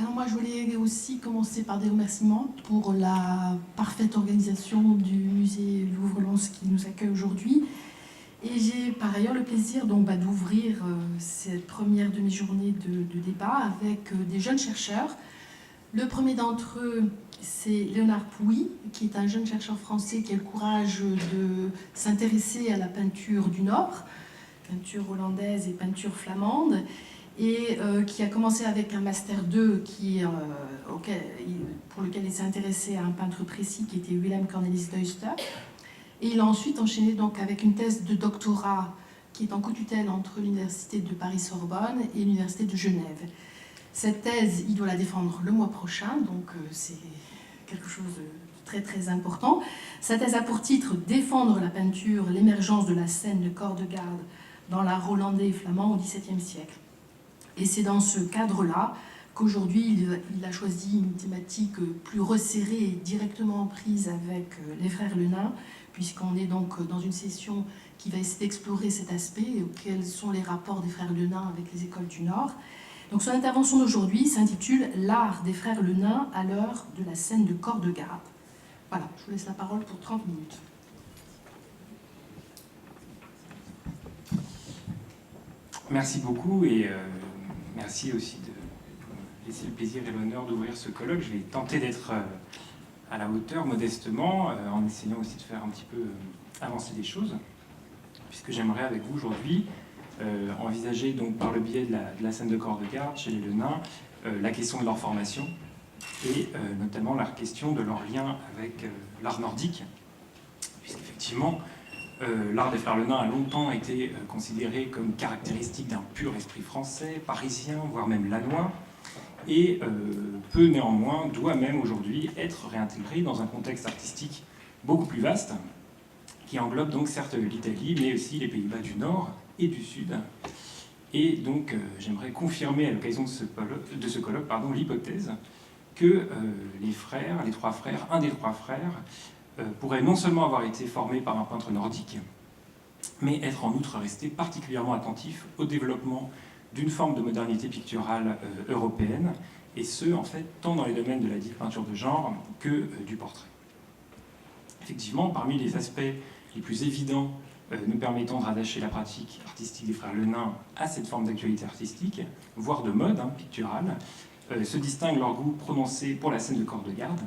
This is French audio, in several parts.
Alors moi, je voulais aussi commencer par des remerciements pour la parfaite organisation du musée Louvre-Lens qui nous accueille aujourd'hui. Et j'ai par ailleurs le plaisir d'ouvrir cette première demi-journée de débat avec des jeunes chercheurs. Le premier d'entre eux, c'est Léonard Pouy, qui est un jeune chercheur français qui a le courage de s'intéresser à la peinture du Nord, peinture hollandaise et peinture flamande, et qui a commencé avec un Master 2 pour lequel il s'est intéressé à un peintre précis qui était Willem Cornelis Duyster. Et il a ensuite enchaîné donc avec une thèse de doctorat qui est en co-tutelle entre l'Université de Paris-Sorbonne et l'Université de Genève. Cette thèse, il doit la défendre le mois prochain, donc c'est quelque chose de très très important. Sa thèse a pour titre « Défendre la peinture, l'émergence de la scène de corps de garde dans l'art hollandais et flamand au XVIIe siècle ». Et c'est dans ce cadre-là qu'aujourd'hui, il a choisi une thématique plus resserrée et directement prise avec les frères Lenain, puisqu'on est donc dans une session qui va essayer d'explorer cet aspect, quels sont les rapports des frères Lenain avec les écoles du Nord. Donc son intervention d'aujourd'hui s'intitule « L'art des frères Lenain à l'heure de la scène de corps de garde ». Voilà, je vous laisse la parole pour 30 minutes. Merci beaucoup et merci aussi de me laisser le plaisir et l'honneur d'ouvrir ce colloque. Je vais tenter d'être à la hauteur, modestement, en essayant aussi de faire un petit peu avancer les choses, puisque j'aimerais avec vous aujourd'hui envisager donc par le biais de la scène de corps de garde chez les Lenain la question de leur formation et notamment la question de leur lien avec l'art nordique, puisqu'effectivement l'art des frères Lenain a longtemps été considéré comme caractéristique d'un pur esprit français, parisien, voire même lannois, et peut néanmoins, doit même aujourd'hui être réintégré dans un contexte artistique beaucoup plus vaste, qui englobe donc certes l'Italie, mais aussi les Pays-Bas du Nord et du Sud. Et donc j'aimerais confirmer à l'occasion de ce colloque l'hypothèse que les trois frères, un des trois frères, pourrait non seulement avoir été formé par un peintre nordique, mais être en outre resté particulièrement attentif au développement d'une forme de modernité picturale européenne, et ce, en fait, tant dans les domaines de la dite peinture de genre que du portrait. Effectivement, parmi les aspects les plus évidents nous permettant de rattacher la pratique artistique des frères Lenain à cette forme d'actualité artistique, voire de mode picturale, se distingue leur goût prononcé pour la scène de corps de garde.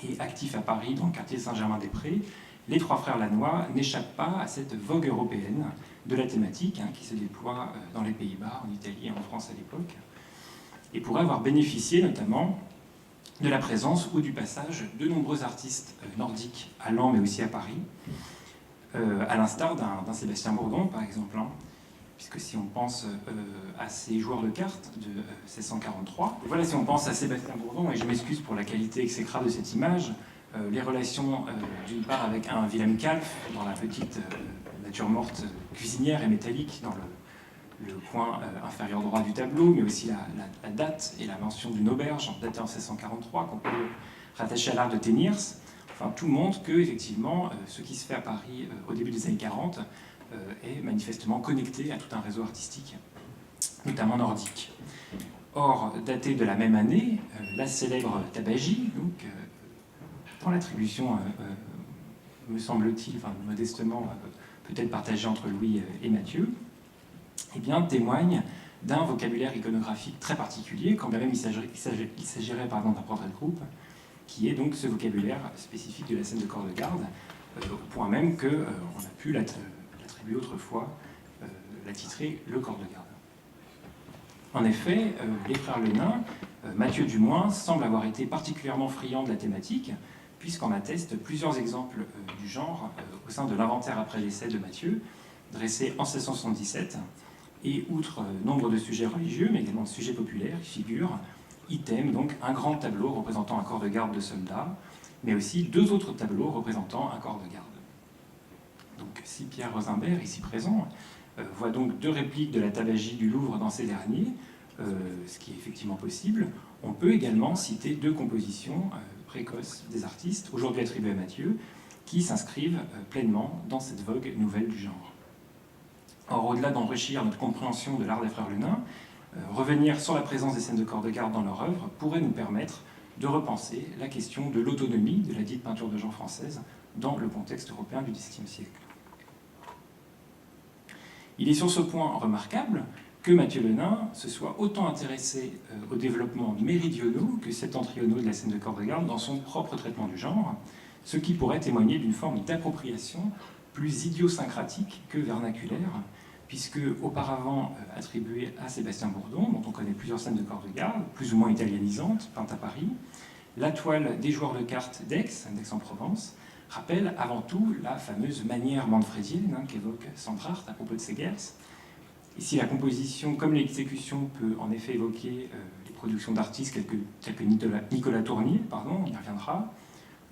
Et actifs à Paris, dans le quartier Saint-Germain-des-Prés, les trois frères lannois n'échappent pas à cette vogue européenne de la thématique qui se déploie dans les Pays-Bas, en Italie et en France à l'époque, et pourraient avoir bénéficié notamment de la présence ou du passage de nombreux artistes nordiques à Laon mais aussi à Paris, à l'instar d'un Sébastien Bourdon par exemple, puisque si on pense à ces joueurs de cartes de 1643, voilà, si on pense à Sébastien Bourdon, et je m'excuse pour la qualité exécrable de cette image, les relations d'une part avec un Wilhelm Calf dans la petite nature morte cuisinière et métallique dans le coin inférieur droit du tableau, mais aussi la date et la mention d'une auberge datée en 1643 qu'on peut rattacher à l'art de Teniers. Enfin, tout montre que effectivement, ce qui se fait à Paris au début des années 40 est manifestement connecté à tout un réseau artistique, notamment nordique. Or, daté de la même année, la célèbre tabagie, donc, dans l'attribution, me semble-t-il, enfin, modestement, peut-être partagée entre Louis et Mathieu, eh bien, témoigne d'un vocabulaire iconographique très particulier, quand bien même il s'agirait d'un portrait de groupe, qui est donc ce vocabulaire spécifique de la scène de corps de garde, au point même qu'on a pu l'attribuer autrefois, l'intitrer le corps de garde. En effet, les frères Lenain, Mathieu du moins, semble avoir été particulièrement friand de la thématique, puisqu'on atteste plusieurs exemples du genre au sein de l'inventaire après l'essai de Mathieu, dressé en 1677, et outre nombre de sujets religieux, mais également de sujets populaires, qui figurent, item, donc un grand tableau représentant un corps de garde de soldats, mais aussi deux autres tableaux représentant un corps de garde. Donc si Pierre Rosenberg, ici présent, voit donc deux répliques de la tabagie du Louvre dans ces derniers, ce qui est effectivement possible, on peut également citer deux compositions précoces des artistes, aujourd'hui attribuées à Mathieu, qui s'inscrivent pleinement dans cette vogue nouvelle du genre. Or, au-delà d'enrichir notre compréhension de l'art des frères Lenain, revenir sur la présence des scènes de corps de garde dans leur œuvre pourrait nous permettre de repenser la question de l'autonomie de la dite peinture de genre française dans le contexte européen du XXe siècle. Il est sur ce point remarquable que Mathieu Lenain se soit autant intéressé aux développements méridionaux que septentrionaux de la scène de corps de garde dans son propre traitement du genre, ce qui pourrait témoigner d'une forme d'appropriation plus idiosyncratique que vernaculaire, puisque auparavant attribuée à Sébastien Bourdon, dont on connaît plusieurs scènes de corps de garde, plus ou moins italianisantes, peintes à Paris, la toile des joueurs de cartes d'Aix-en-Provence, rappelle avant tout la fameuse manière manfrédienne qu'évoque Sandrart à propos de Segers. Ici, la composition, comme l'exécution, peut en effet évoquer les productions d'artistes tels que Nicolas Tournier, on y reviendra,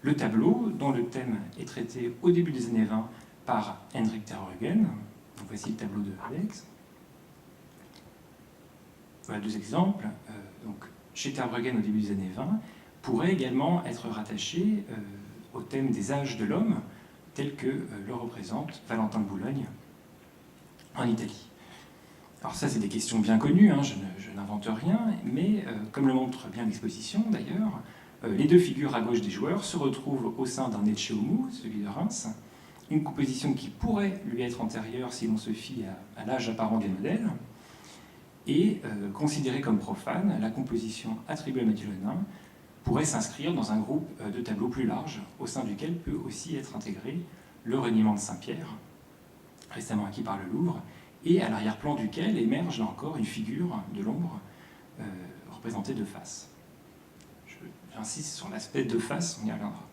le tableau, dont le thème est traité au début des années 20 par Hendrik ter Brugghen. Donc voici le tableau de Alex. Voilà deux exemples. Donc, chez ter Brugghen au début des années 20, pourrait également être rattaché au thème des âges de l'homme, tel que le représente Valentin de Boulogne en Italie. Alors ça, c'est des questions bien connues, je n'invente rien, mais comme le montre bien l'exposition d'ailleurs, les deux figures à gauche des joueurs se retrouvent au sein d'un Ecce Homo, celui de Reims, une composition qui pourrait lui être antérieure si l'on se fie à l'âge apparent des modèles, et considérée comme profane, la composition attribuée à Mathieu Lenain pourrait s'inscrire dans un groupe de tableaux plus large, au sein duquel peut aussi être intégré le reniement de Saint-Pierre, récemment acquis par le Louvre, et à l'arrière-plan duquel émerge là encore une figure de l'ombre représentée de face. J'insiste sur l'aspect de face, on y reviendra.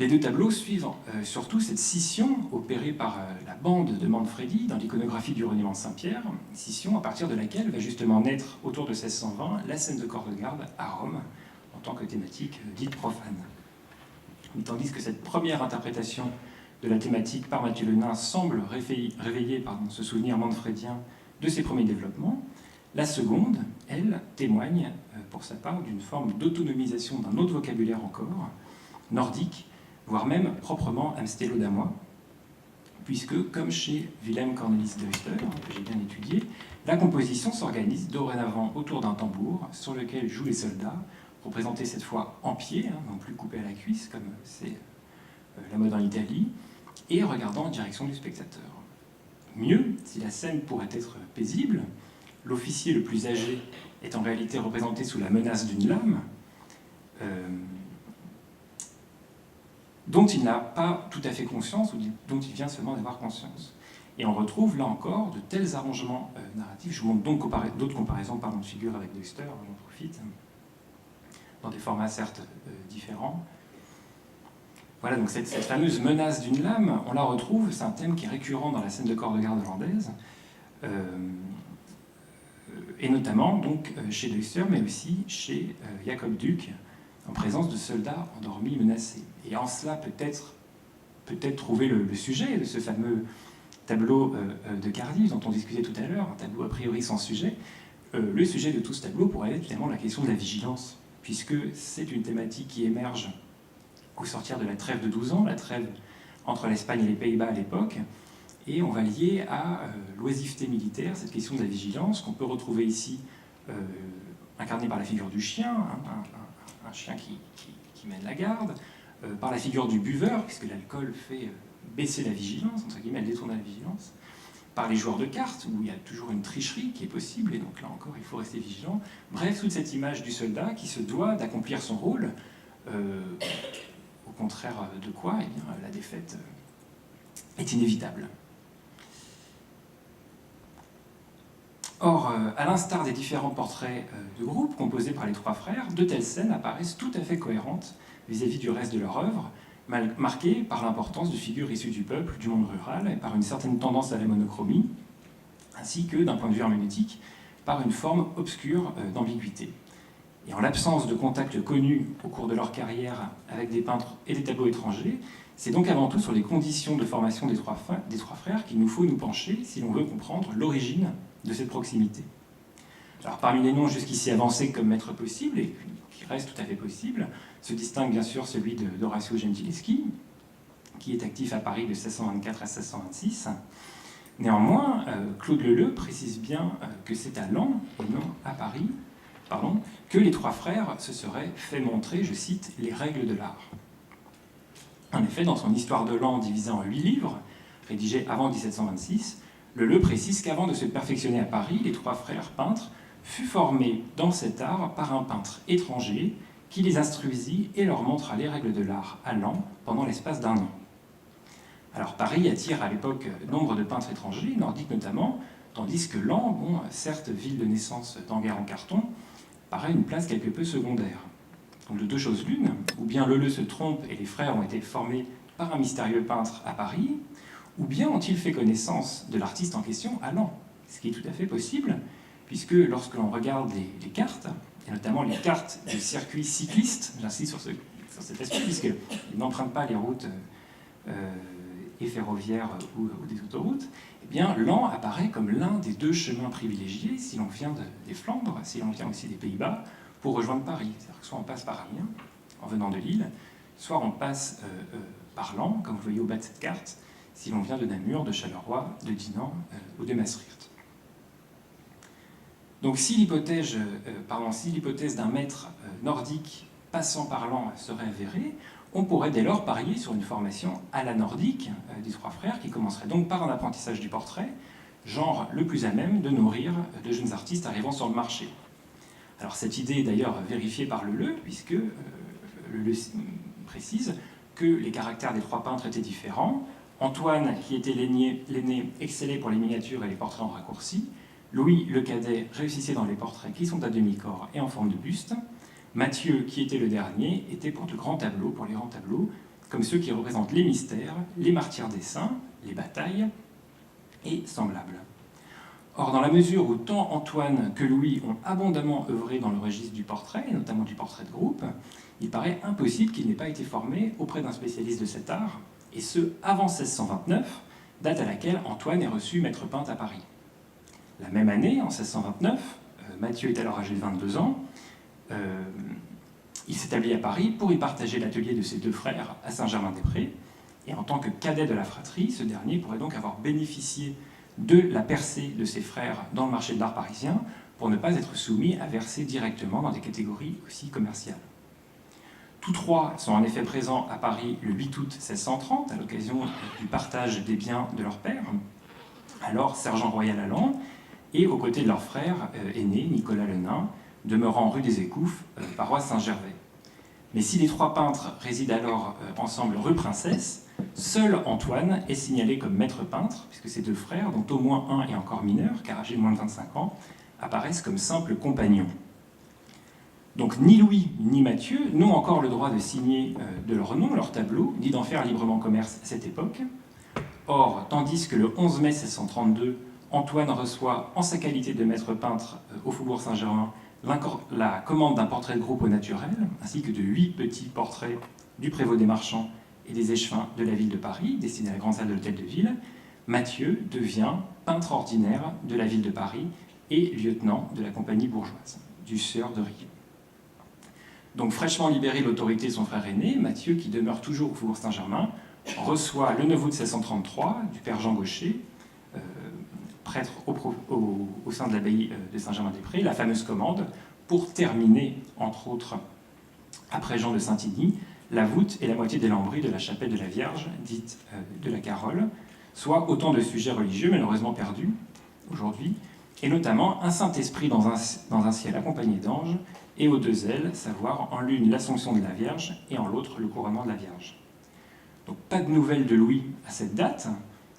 Les deux tableaux suivent surtout cette scission opérée par la bande de Manfredi dans l'iconographie du reniement de Saint-Pierre, scission à partir de laquelle va justement naître, autour de 1620, la scène de corps de garde à Rome, en tant que thématique dite profane. Tandis que cette première interprétation de la thématique par Mathieu Lenain semble réveiller ce souvenir manfrédien de ses premiers développements, la seconde, elle, témoigne pour sa part d'une forme d'autonomisation d'un autre vocabulaire encore, nordique, voire même proprement amstello-damois, puisque, comme chez Wilhelm Cornelis Deuster, que j'ai bien étudié, la composition s'organise dorénavant autour d'un tambour sur lequel jouent les soldats, représentés cette fois en pied, non plus coupés à la cuisse, comme c'est la mode en Italie, et regardant en direction du spectateur. Mieux, si la scène pourrait être paisible, l'officier le plus âgé est en réalité représenté sous la menace d'une lame, dont il n'a pas tout à fait conscience, ou dont il vient seulement d'avoir conscience. Et on retrouve là encore de tels arrangements narratifs. Je vous montre donc d'autres comparaisons de figures avec Deuster, j'en profite, dans des formats certes différents. Voilà, donc cette fameuse menace d'une lame, on la retrouve, c'est un thème qui est récurrent dans la scène de corps de garde hollandaise, et notamment donc chez Deuster, mais aussi chez Jacob Duck, en présence de soldats endormis, menacés. Et en cela, peut-être trouver le sujet de ce fameux tableau de Cardiff dont on discutait tout à l'heure, un tableau a priori sans sujet. Le sujet de tout ce tableau pourrait être finalement la question de la vigilance, puisque c'est une thématique qui émerge au sortir de la trêve de 12 ans, la trêve entre l'Espagne et les Pays-Bas à l'époque, et on va lier à l'oisiveté militaire cette question de la vigilance qu'on peut retrouver ici incarnée par la figure du chien, un chien qui mène la garde, par la figure du buveur, puisque l'alcool fait baisser la vigilance, entre guillemets, elle détourne la vigilance, par les joueurs de cartes, où il y a toujours une tricherie qui est possible, et donc là encore, il faut rester vigilant. Bref, toute cette image du soldat qui se doit d'accomplir son rôle, au contraire de quoi, eh bien, la défaite est inévitable. Or, à l'instar des différents portraits de groupe composés par les trois frères, de telles scènes apparaissent tout à fait cohérentes vis-à-vis du reste de leur œuvre, marquées par l'importance de figures issues du peuple, du monde rural, et par une certaine tendance à la monochromie, ainsi que, d'un point de vue herméneutique, par une forme obscure d'ambiguïté. Et en l'absence de contacts connus au cours de leur carrière avec des peintres et des tableaux étrangers, c'est donc avant tout sur les conditions de formation des trois frères qu'il nous faut nous pencher si l'on veut comprendre l'origine de cette proximité. Alors parmi les noms jusqu'ici avancés comme maître possible, et qui reste tout à fait possible, se distingue bien sûr celui d'Orazio Gentileschi, qui est actif à Paris de 1624 à 1626, Néanmoins, Claude Leleu précise bien que c'est à Laon, et non à Paris, que les trois frères se seraient fait montrer, je cite, les règles de l'art. En effet, dans son Histoire de Laon divisée en 8 livres, rédigée avant 1726, Leleu précise qu'avant de se perfectionner à Paris, les trois frères peintres furent formés dans cet art par un peintre étranger qui les instruisit et leur montra les règles de l'art à Laon pendant l'espace d'1 an. Alors Paris attire à l'époque nombre de peintres étrangers, nordiques notamment, tandis que Laon, certes ville de naissance d'Enguerrand en carton, paraît une place quelque peu secondaire. Donc de deux choses l'une, ou bien Leleu se trompe et les frères ont été formés par un mystérieux peintre à Paris, ou bien ont-ils fait connaissance de l'artiste en question à Laon, ce qui est tout à fait possible, puisque lorsque l'on regarde les cartes, et notamment les cartes du circuit cycliste, j'insiste sur cet aspect, puisqu'ils n'empruntent pas les routes et ferroviaires ou des autoroutes, eh bien Laon apparaît comme l'un des deux chemins privilégiés si l'on vient des Flandres, si l'on vient aussi des Pays-Bas, pour rejoindre Paris. C'est-à-dire que soit on passe par Amiens, en venant de Lille, soit on passe par Laon, comme vous voyez au bas de cette carte, si l'on vient de Namur, de Charleroi, de Dinan ou de Maastricht. Donc si l'hypothèse d'un maître nordique passant par Laon serait avérée, on pourrait dès lors parier sur une formation à la nordique des trois frères, qui commencerait donc par un apprentissage du portrait, genre le plus à même de nourrir de jeunes artistes arrivant sur le marché. Alors cette idée est d'ailleurs vérifiée par Leleu, puisque Leleu précise que les caractères des trois peintres étaient différents. Antoine, qui était l'aîné, excellait pour les miniatures et les portraits en raccourci. Louis, le cadet, réussissait dans les portraits qui sont à demi-corps et en forme de buste. Mathieu, qui était le dernier, était pour de grands tableaux, pour les grands tableaux, comme ceux qui représentent les mystères, les martyrs des saints, les batailles et semblables. Or, dans la mesure où tant Antoine que Louis ont abondamment œuvré dans le registre du portrait, et notamment du portrait de groupe, il paraît impossible qu'ils n'aient pas été formés auprès d'un spécialiste de cet art, et ce, avant 1629, date à laquelle Antoine est reçu maître peintre à Paris. La même année, en 1629, Mathieu est alors âgé de 22 ans, il s'établit à Paris pour y partager l'atelier de ses deux frères à Saint-Germain-des-Prés, et en tant que cadet de la fratrie, ce dernier pourrait donc avoir bénéficié de la percée de ses frères dans le marché de l'art parisien pour ne pas être soumis à verser directement dans des catégories aussi commerciales. Tous trois sont en effet présents à Paris le 8 août 1630, à l'occasion du partage des biens de leur père, alors sergent royal à Laon, et aux côtés de leur frère aîné, Nicolas le Nain, demeurant rue des Écouffes, paroisse Saint-Gervais. Mais si les trois peintres résident alors ensemble rue Princesse, seul Antoine est signalé comme maître peintre, puisque ses deux frères, dont au moins un est encore mineur, car âgé de moins de 25 ans, apparaissent comme simples compagnons. Donc ni Louis ni Mathieu n'ont encore le droit de signer de leur nom leur tableau, ni d'en faire librement commerce à cette époque. Or, tandis que le 11 mai 1632, Antoine reçoit, en sa qualité de maître peintre au Faubourg Saint-Germain, la commande d'un portrait de groupe au naturel, ainsi que de 8 petits portraits du prévôt des marchands et des échevins de la ville de Paris, destinés à la grande salle de l'hôtel de ville, Mathieu devient peintre ordinaire de la ville de Paris et lieutenant de la compagnie bourgeoise, du Sieur de Rieux. Donc fraîchement libéré de l'autorité de son frère aîné, Mathieu, qui demeure toujours au Faubourg Saint-Germain, reçoit le 9 août 1633 du père Jean Gaucher, prêtre au sein de l'abbaye de Saint-Germain-des-Prés, la fameuse commande pour terminer, entre autres, après Jean de Saint-Igny, la voûte et la moitié des lambris de la chapelle de la Vierge, dite de la Carole, soit autant de sujets religieux malheureusement perdus aujourd'hui, et notamment un Saint-Esprit dans un ciel accompagné d'anges, et aux deux ailes, savoir en l'une l'Assomption de la Vierge et en l'autre le couronnement de la Vierge. Donc pas de nouvelles de Louis à cette date,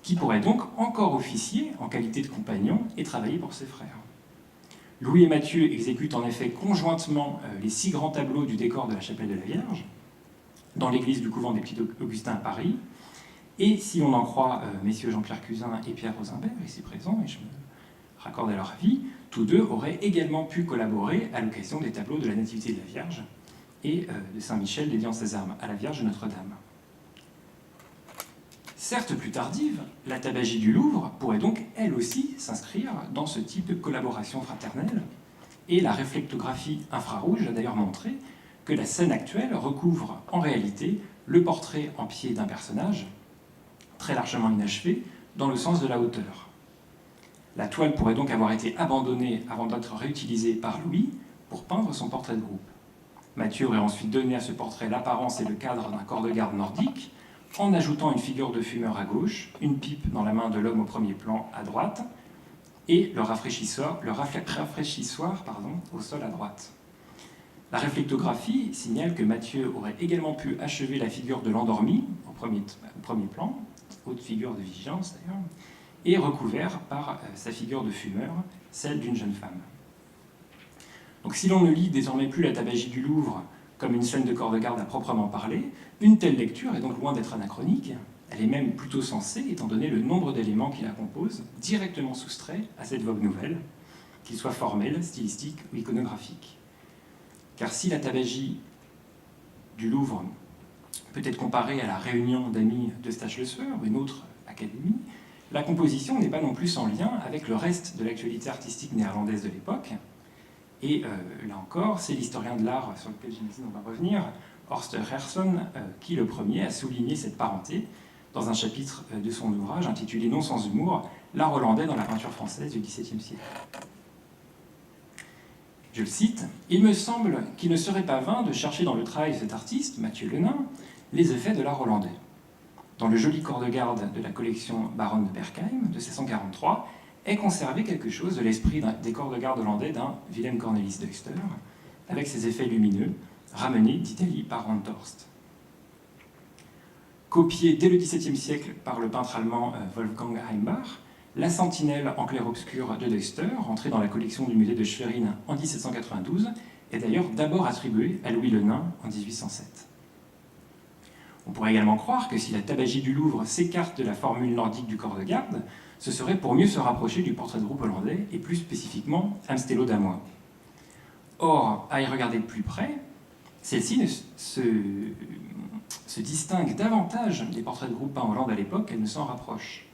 qui pourrait donc encore officier en qualité de compagnon et travailler pour ses frères. Louis et Mathieu exécutent en effet conjointement les 6 grands tableaux du décor de la chapelle de la Vierge, dans l'église du couvent des Petits Augustins à Paris, et si on en croit messieurs Jean-Pierre Cusin et Pierre Rosenberg, ici présents, et je me raccorde à leur avis, tous deux auraient également pu collaborer à l'occasion des tableaux de la Nativité de la Vierge et de Saint-Michel dédiant ses armes à la Vierge de Notre-Dame. Certes plus tardive, la tabagie du Louvre pourrait donc elle aussi s'inscrire dans ce type de collaboration fraternelle, et la réflectographie infrarouge a d'ailleurs montré que la scène actuelle recouvre en réalité le portrait en pied d'un personnage, très largement inachevé, dans le sens de la hauteur. La toile pourrait donc avoir été abandonnée avant d'être réutilisée par Louis pour peindre son portrait de groupe. Mathieu aurait ensuite donné à ce portrait l'apparence et le cadre d'un corps de garde nordique, en ajoutant une figure de fumeur à gauche, une pipe dans la main de l'homme au premier plan à droite, et le rafraîchissoir au sol à droite. La réflectographie signale que Mathieu aurait également pu achever la figure de l'endormi au premier plan, haute figure de vigilance d'ailleurs, et recouvert par sa figure de fumeur, celle d'une jeune femme. Donc si l'on ne lit désormais plus la tabagie du Louvre comme une scène de corps de garde à proprement parler, une telle lecture est donc loin d'être anachronique, elle est même plutôt sensée, étant donné le nombre d'éléments qui la composent, directement soustraits à cette vogue nouvelle, qu'ils soient formels, stylistiques ou iconographiques. Car si la tabagie du Louvre peut être comparée à la réunion d'amis de Stach-le-Sueur, une autre académie, la composition n'est pas non plus sans lien avec le reste de l'actualité artistique néerlandaise de l'époque. Et là encore, c'est l'historien de l'art sur lequel j'imagine on va revenir, Horst Gersson, qui le premier a souligné cette parenté dans un chapitre de son ouvrage intitulé Non sans humour, l'art hollandais dans la peinture française du XVIIe siècle. Je le cite, « Il me semble qu'il ne serait pas vain de chercher dans le travail de cet artiste, Mathieu Le Nain, les effets de l'art hollandais. Dans le joli corps de garde de la collection Baron de Berkheim de 1643, est conservé quelque chose de l'esprit des corps de garde hollandais d'un Willem Cornelis Duyster, avec ses effets lumineux, ramenés d'Italie par Ronthorst. Copié dès le XVIIe siècle par le peintre allemand Wolfgang Heimbach, la sentinelle en clair-obscur de Duyster, entrée dans la collection du musée de Schwerin en 1792, est d'ailleurs d'abord attribuée à Louis le Nain en 1807. On pourrait également croire que si la tabagie du Louvre s'écarte de la formule nordique du corps de garde, ce serait pour mieux se rapprocher du portrait de groupe hollandais, et plus spécifiquement Amstelo Damois. Or, à y regarder de plus près, celle-ci se distingue davantage des portraits de groupe peints en Hollande à l'époque qu'elle ne s'en rapproche.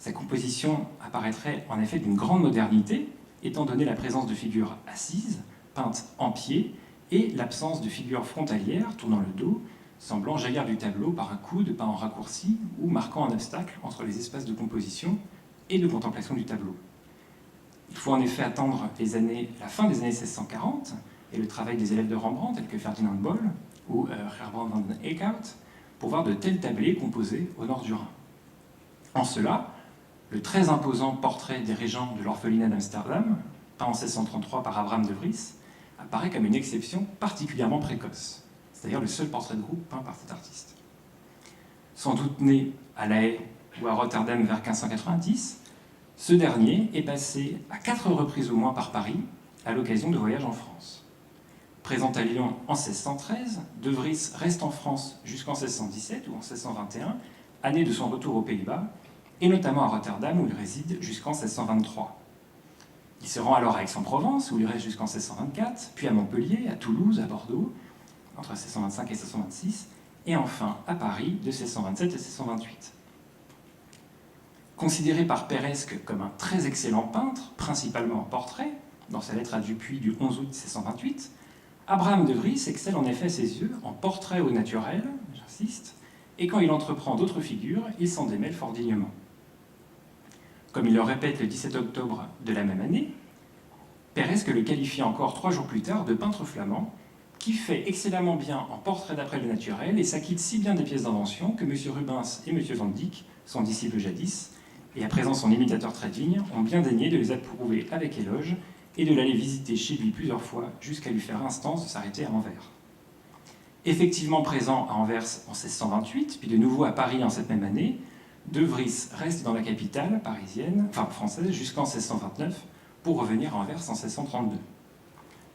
Sa composition apparaîtrait en effet d'une grande modernité, étant donné la présence de figures assises, peintes en pied, et l'absence de figures frontalières tournant le dos, semblant jaillir du tableau par un coude peint en raccourci ou marquant un obstacle entre les espaces de composition et de contemplation du tableau. Il faut en effet attendre la fin des années 1640 et le travail des élèves de Rembrandt, tels que Ferdinand Boll ou Gerbrand van den Eekhout, pour voir de tels tablés composés au nord du Rhin. En cela, le très imposant portrait des régents de l'orphelinat d'Amsterdam, peint en 1633 par Abraham de Vries, apparaît comme une exception particulièrement précoce. C'est d'ailleurs le seul portrait de groupe peint par cet artiste. Sans doute né à La Haye ou à Rotterdam vers 1590, ce dernier est passé à 4 reprises au moins par Paris à l'occasion de voyages en France. Présent à Lyon en 1613, De Vries reste en France jusqu'en 1617 ou en 1621, année de son retour aux Pays-Bas, et notamment à Rotterdam où il réside jusqu'en 1623. Il se rend alors à Aix-en-Provence où il reste jusqu'en 1624, puis à Montpellier, à Toulouse, à Bordeaux, entre 1625 et 1626, et enfin à Paris de 1627 et 1628. Considéré par Peiresc comme un très excellent peintre, principalement en portrait, dans sa lettre à Dupuy du 11 août 1628, Abraham de Vries excelle en effet à ses yeux en portrait au naturel, j'insiste, et quand il entreprend d'autres figures, il s'en démêle fort dignement. Comme il le répète le 17 octobre de la même année, Peiresc le qualifie encore 3 jours plus tard de peintre flamand, qui fait excellemment bien en portrait d'après le naturel et s'acquitte si bien des pièces d'invention que M. Rubens et M. Van Dyck, son disciple jadis, et à présent son imitateur très digne, ont bien daigné de les approuver avec éloge et de l'aller visiter chez lui plusieurs fois jusqu'à lui faire instance de s'arrêter à Anvers. Effectivement présent à Anvers en 1628, puis de nouveau à Paris en cette même année, De Vries reste dans la capitale française jusqu'en 1629 pour revenir à Anvers en 1632.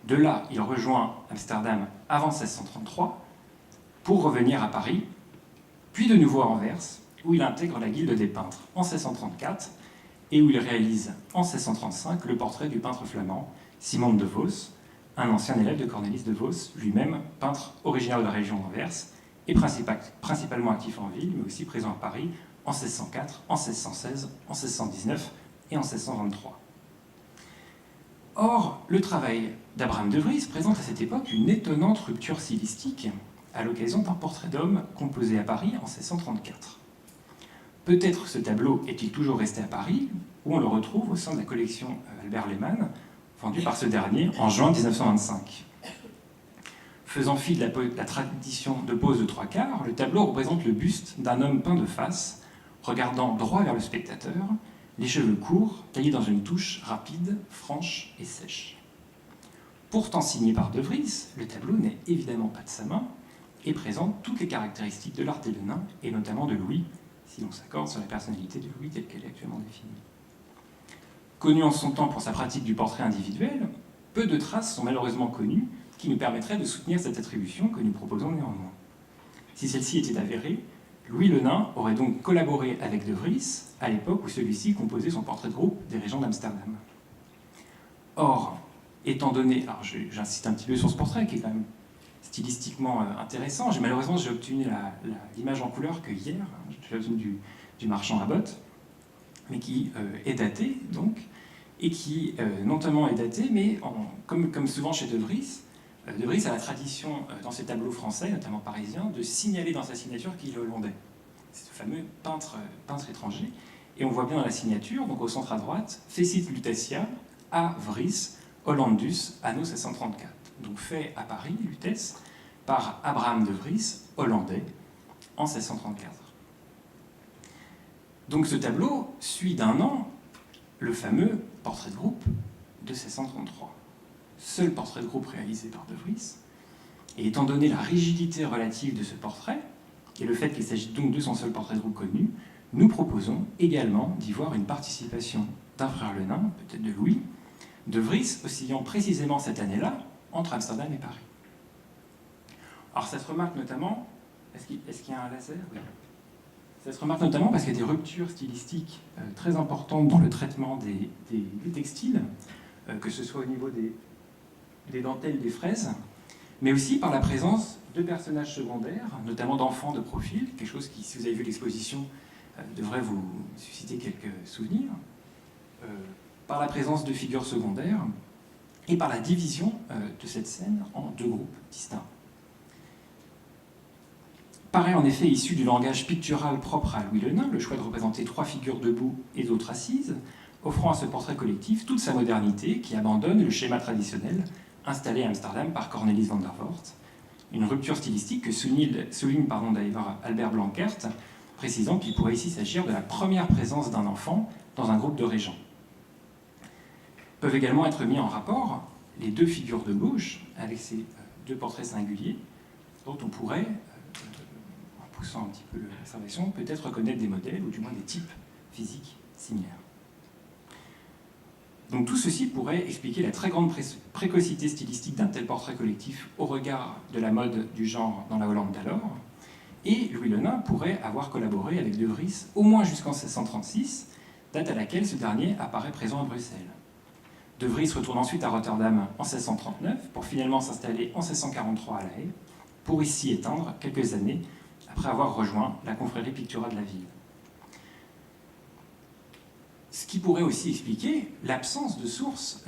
De là, il rejoint Amsterdam avant 1633 pour revenir à Paris, puis de nouveau à Anvers, où il intègre la Guilde des peintres en 1634 et où il réalise en 1635 le portrait du peintre flamand Simon de Vos, un ancien élève de Cornelis de Vos, lui-même peintre originaire de la région d'Anvers et principalement actif en ville, mais aussi présent à Paris en 1604, en 1616, en 1619 et en 1623. Or, le travail d'Abraham de Vries présente à cette époque une étonnante rupture stylistique à l'occasion d'un portrait d'homme composé à Paris en 1634. Peut-être ce tableau est-il toujours resté à Paris, où on le retrouve au sein de la collection Albert Lehmann, vendue par ce dernier en juin 1925. Faisant fi de la tradition de pose de 3/4, le tableau représente le buste d'un homme peint de face, regardant droit vers le spectateur, les cheveux courts, taillés dans une touche rapide, franche et sèche. Pourtant signé par De Vries, le tableau n'est évidemment pas de sa main et présente toutes les caractéristiques de l'art des Lenain, et notamment de Louis, si l'on s'accorde sur la personnalité de Louis telle qu'elle est actuellement définie. Connu en son temps pour sa pratique du portrait individuel, peu de traces sont malheureusement connues qui nous permettraient de soutenir cette attribution que nous proposons néanmoins. Si celle-ci était avérée, Louis Lenain aurait donc collaboré avec De Vries à l'époque où celui-ci composait son portrait de groupe des Régents d'Amsterdam. Or, étant donné, alors j'insiste un petit peu sur ce portrait qui est quand même stylistiquement intéressant, malheureusement j'ai obtenu l'image en couleur que hier, j'ai obtenu du Marchand à Bottes, mais qui est daté donc, et qui non seulement est daté, mais comme souvent chez De Vries a la tradition, dans ses tableaux français, notamment parisiens, de signaler dans sa signature qu'il est hollandais. C'est ce fameux peintre étranger. Et on voit bien dans la signature, donc au centre à droite, Fecit Lutetia, à Vries, Hollandus, anno 1634. Donc fait à Paris, Lutèce, par Abraham de Vries, hollandais, en 1634. Donc ce tableau suit d'un an le fameux portrait de groupe de 1633. Seul portrait de groupe réalisé par De Vries, et étant donné la rigidité relative de ce portrait, et le fait qu'il s'agit donc de son seul portrait de groupe connu, nous proposons également d'y voir une participation d'un frère Lenain, peut-être de Louis, De Vries oscillant précisément cette année-là entre Amsterdam et Paris. Alors ça se remarque notamment, est-ce qu'il y a un laser ? Oui. Ça se remarque notamment parce qu'il y a des ruptures stylistiques très importantes dans le traitement des textiles, que ce soit au niveau des dentelles, des fraises, mais aussi par la présence de personnages secondaires, notamment d'enfants de profil, quelque chose qui, si vous avez vu l'exposition, devrait vous susciter quelques souvenirs, par la présence de figures secondaires, et par la division de cette scène en deux groupes distincts. Paraît en effet issu du langage pictural propre à Louis Lenain, le choix de représenter 3 figures debout et d'autres assises, offrant à ce portrait collectif toute sa modernité qui abandonne le schéma traditionnel installé à Amsterdam par Cornelis van der Voort, une rupture stylistique que souligne d'ailleurs Albert Blankert, précisant qu'il pourrait ici s'agir de la première présence d'un enfant dans un groupe de régents. Peuvent également être mis en rapport les deux figures de gauche avec ces deux portraits singuliers dont on pourrait, en poussant un petit peu l'observation, peut-être reconnaître des modèles ou du moins des types physiques similaires. Donc tout ceci pourrait expliquer la très grande précocité stylistique d'un tel portrait collectif au regard de la mode du genre dans la Hollande d'alors, et Louis Lenain pourrait avoir collaboré avec De Vries au moins jusqu'en 1636, date à laquelle ce dernier apparaît présent à Bruxelles. De Vries retourne ensuite à Rotterdam en 1639 pour finalement s'installer en 1643 à La Haye, pour ici éteindre quelques années après avoir rejoint la confrérie picturale de la ville. Ce qui pourrait aussi expliquer l'absence de sources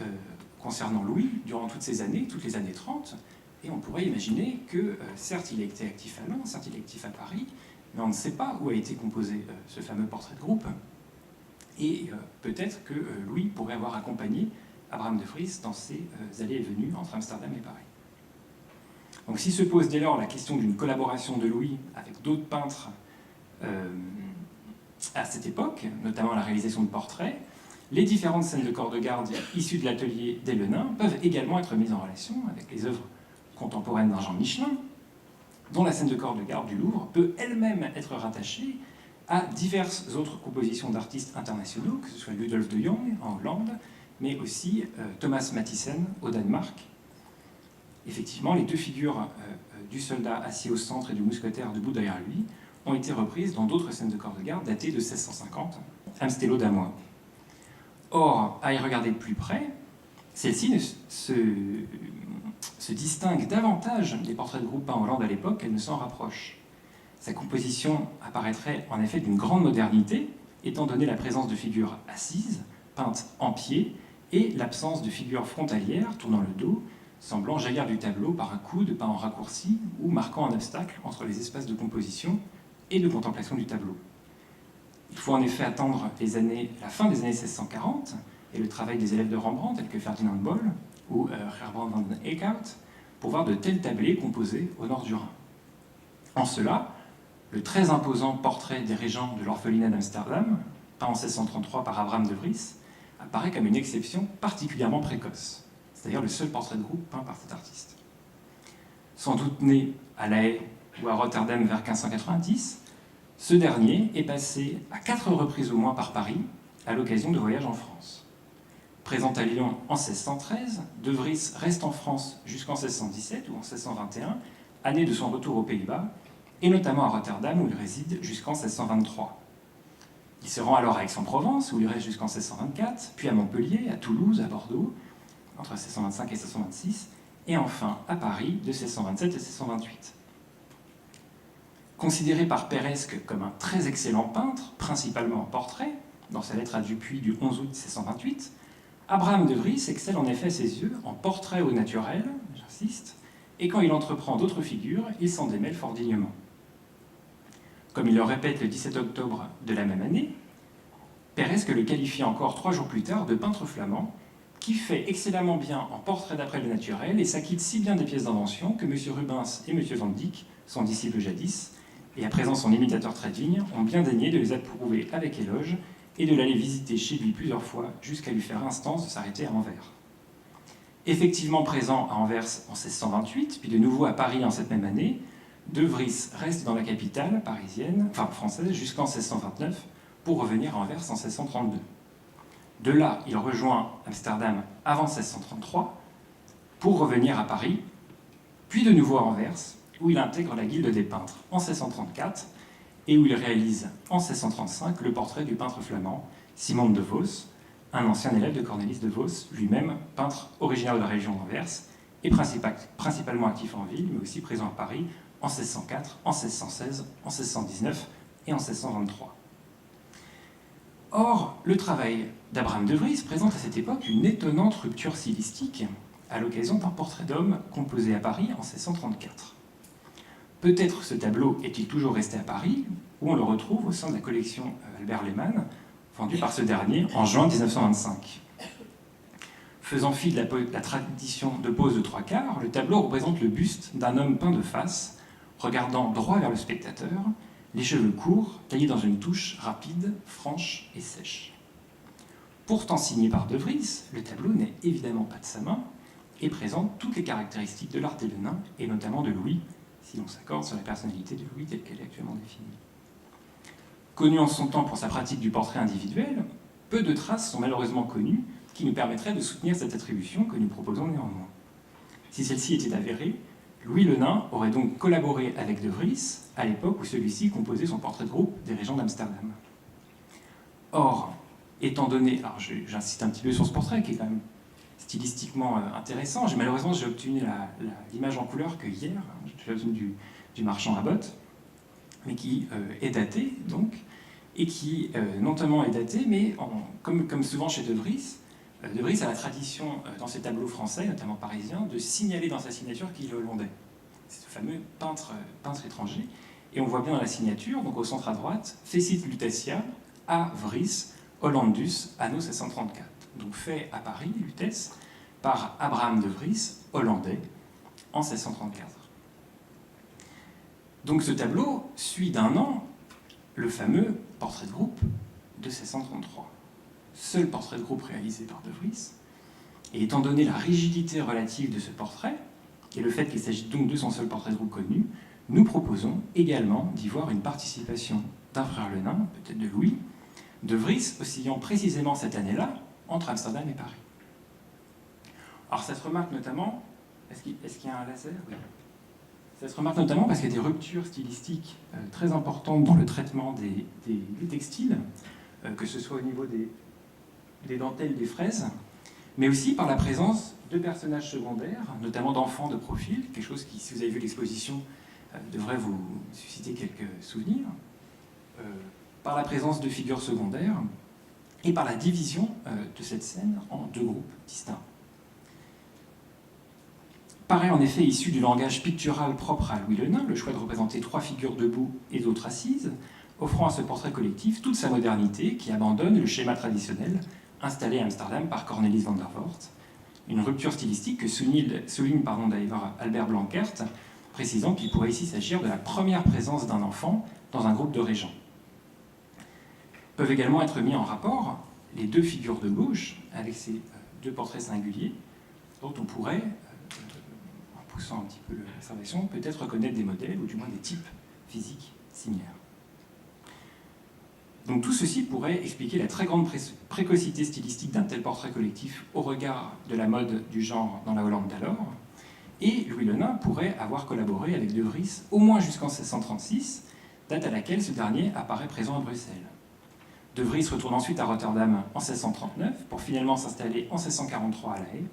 concernant Louis durant toutes ces années, toutes les années 30, et on pourrait imaginer que, certes, il a été actif à Lens, certes, il est actif à Paris, mais on ne sait pas où a été composé ce fameux portrait de groupe, et peut-être que Louis pourrait avoir accompagné Abraham de Vries dans ses allées et venues entre Amsterdam et Paris. Donc si se pose dès lors la question d'une collaboration de Louis avec d'autres peintres à cette époque, notamment la réalisation de portraits, les différentes scènes de corps de garde issues de l'atelier des Lenain peuvent également être mises en relation avec les œuvres contemporaines d'un Jean Michelin, dont la scène de corps de garde du Louvre peut elle-même être rattachée à diverses autres compositions d'artistes internationaux, que ce soit Ludolf de Jong en Hollande, mais aussi Thomas Mathiesen au Danemark. Effectivement, les deux figures du soldat assis au centre et du mousquetaire debout derrière lui ont été reprises dans d'autres scènes de corps de garde datées de 1650, Amstello damois. Or, à y regarder de plus près, celle-ci se distingue davantage des portraits de groupe peints en Hollande à l'époque qu'elle ne s'en rapproche. Sa composition apparaîtrait en effet d'une grande modernité, étant donné la présence de figures assises, peintes en pied, et l'absence de figures frontalières tournant le dos, semblant jaillir du tableau par un coude peint en raccourci ou marquant un obstacle entre les espaces de composition et de contemplation du tableau. Il faut en effet attendre la fin des années 1640 et le travail des élèves de Rembrandt, tels que Ferdinand Boll ou Gerbrand van Eekhout, pour voir de tels tablés composés au nord du Rhin. En cela, le très imposant portrait des régents de l'orphelinat d'Amsterdam, peint en 1633 par Abraham de Vries, apparaît comme une exception particulièrement précoce. C'est d'ailleurs le seul portrait de groupe peint par cet artiste. Sans doute né à La Haye ou à Rotterdam vers 1590, ce dernier est passé à 4 reprises au moins par Paris à l'occasion de voyages en France. Présent à Lyon en 1613, De Vries reste en France jusqu'en 1617 ou en 1621, année de son retour aux Pays-Bas, et notamment à Rotterdam où il réside jusqu'en 1623. Il se rend alors à Aix-en-Provence où il reste jusqu'en 1624, puis à Montpellier, à Toulouse, à Bordeaux, entre 1625 et 1626, et enfin à Paris de 1627 et 1628. Considéré par Peiresc comme un très excellent peintre, principalement en portrait, dans sa lettre à Dupuy du 11 août 1628, Abraham de Vries excelle en effet à ses yeux en portrait au naturel, j'insiste, et quand il entreprend d'autres figures, il s'en démêle fort dignement. Comme il le répète le 17 octobre de la même année, Peiresc le qualifie encore 3 jours plus tard de peintre flamand, qui fait excellemment bien en portrait d'après le naturel et s'acquitte si bien des pièces d'invention que M. Rubens et M. Van Dyck, son disciple jadis, et à présent son imitateur très digne, ont bien daigné de les approuver avec éloge et de l'aller visiter chez lui plusieurs fois jusqu'à lui faire instance de s'arrêter à Anvers. Effectivement présent à Anvers en 1628, puis de nouveau à Paris en cette même année, De Vries reste dans la capitale française jusqu'en 1629 pour revenir à Anvers en 1632. De là, il rejoint Amsterdam avant 1633 pour revenir à Paris, puis de nouveau à Anvers, où il intègre la Guilde des peintres en 1634 et où il réalise en 1635 le portrait du peintre flamand Simon de Vos, un ancien élève de Cornelis de Vos, lui-même peintre originaire de la région d'Anvers et principalement actif en ville, mais aussi présent à Paris en 1604, en 1616, en 1619 et en 1623. Or, le travail d'Abraham de Vries présente à cette époque une étonnante rupture stylistique à l'occasion d'un portrait d'homme composé à Paris en 1634. Peut-être ce tableau est-il toujours resté à Paris, où on le retrouve au sein de la collection Albert Lehmann, vendue par ce dernier en juin 1925. Faisant fi de la tradition de pose de 3/4, le tableau représente le buste d'un homme peint de face, regardant droit vers le spectateur, les cheveux courts, taillés dans une touche rapide, franche et sèche. Pourtant signé par De Vries, le tableau n'est évidemment pas de sa main et présente toutes les caractéristiques de l'art hellénin, et notamment de Louis, si l'on s'accorde sur la personnalité de Louis telle qu'elle est actuellement définie. Connu en son temps pour sa pratique du portrait individuel, peu de traces sont malheureusement connues qui nous permettraient de soutenir cette attribution que nous proposons néanmoins. Si celle-ci était avérée, Louis le Nain aurait donc collaboré avec De Vries à l'époque où celui-ci composait son portrait de groupe des régents d'Amsterdam. Or, étant donné, alors j'insiste un petit peu sur ce portrait qui est quand même stylistiquement intéressant, malheureusement j'ai obtenu l'image en couleur que hier, j'ai obtenu du marchand à bottes, mais qui est daté donc, et qui non seulement est daté, mais comme souvent chez De Vries a la tradition dans ses tableaux français, notamment parisiens, de signaler dans sa signature qu'il est hollandais. C'est ce fameux peintre étranger. Et on voit bien dans la signature, donc au centre à droite, Fecit Lutetia à Vries, Hollandus, anno 1634. Donc fait à Paris, Lutèce, par Abraham de Vries, hollandais, en 1634. Donc ce tableau suit d'un an le fameux portrait de groupe de 1633. Seul portrait de groupe réalisé par De Vries. Et étant donné la rigidité relative de ce portrait, et le fait qu'il s'agit donc de son seul portrait de groupe connu, nous proposons également d'y voir une participation d'un frère le nain, peut-être de Louis, De Vries oscillant précisément cette année-là entre Amsterdam et Paris. Alors ça se remarque notamment... Est-ce qu'il y a un laser ? Oui. Ça se remarque notamment parce qu'il y a des ruptures stylistiques très importantes dans le traitement des textiles, que ce soit au niveau des dentelles, des fraises, mais aussi par la présence de personnages secondaires, notamment d'enfants de profil, quelque chose qui, si vous avez vu l'exposition, devrait vous susciter quelques souvenirs, par la présence de figures secondaires et par la division de cette scène en 2 groupes distincts. Paraît en effet issu du langage pictural propre à Louis le Nain, le choix de représenter 3 figures debout et d'autres assises, offrant à ce portrait collectif toute sa modernité qui abandonne le schéma traditionnel installé à Amsterdam par Cornelis van der Voort, une rupture stylistique que souligne d'ailleurs Albert Blankert, précisant qu'il pourrait ici s'agir de la première présence d'un enfant dans un groupe de régents. Peuvent également être mis en rapport les deux figures de gauche avec ces deux portraits singuliers dont on pourrait, en poussant un petit peu l'observation, peut-être reconnaître des modèles ou du moins des types physiques similaires. Donc tout ceci pourrait expliquer la très grande précocité stylistique d'un tel portrait collectif au regard de la mode du genre dans la Hollande d'alors, et Louis Le Nain pourrait avoir collaboré avec De Vries au moins jusqu'en 1636, date à laquelle ce dernier apparaît présent à Bruxelles. De Vries retourne ensuite à Rotterdam en 1639 pour finalement s'installer en 1643 à La Haye,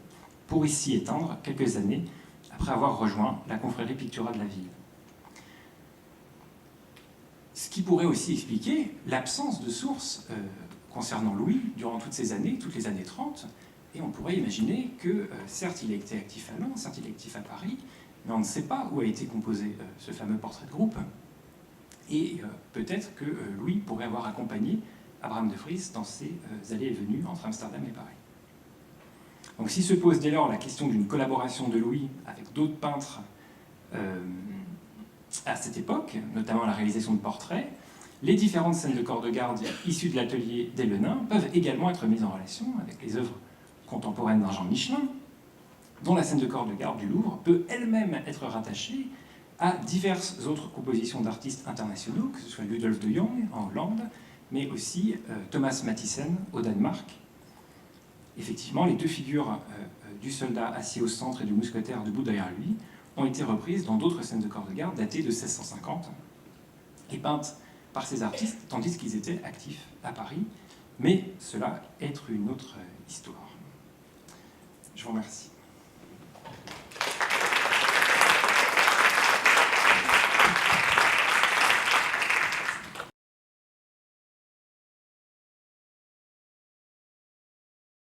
pour y s'y éteindre quelques années après avoir rejoint la confrérie Pictura de la ville. Ce qui pourrait aussi expliquer l'absence de sources concernant Louis durant toutes ces années, toutes les années 30, et on pourrait imaginer que, certes, il a été actif à Lens, certes, il est actif à Paris, mais on ne sait pas où a été composé ce fameux portrait de groupe, et peut-être que Louis pourrait avoir accompagné Abraham de Vries dans ses allées et venues entre Amsterdam et Paris. Donc si se pose dès lors la question d'une collaboration de Louis avec d'autres peintres à cette époque, notamment la réalisation de portraits, les différentes scènes de corps de garde issues de l'atelier des Le Nain peuvent également être mises en relation avec les œuvres contemporaines d'un Jean Michelin, dont la scène de corps de garde du Louvre peut elle-même être rattachée à diverses autres compositions d'artistes internationaux, que ce soit Ludolf de Jong en Hollande, mais aussi Thomas Mathiesen au Danemark. Effectivement, les deux figures du soldat assis au centre et du mousquetaire debout derrière lui ont été reprises dans d'autres scènes de corps de garde datées de 1650 et peintes par ces artistes, tandis qu'ils étaient actifs à Paris. Mais cela est une autre histoire. Je vous remercie.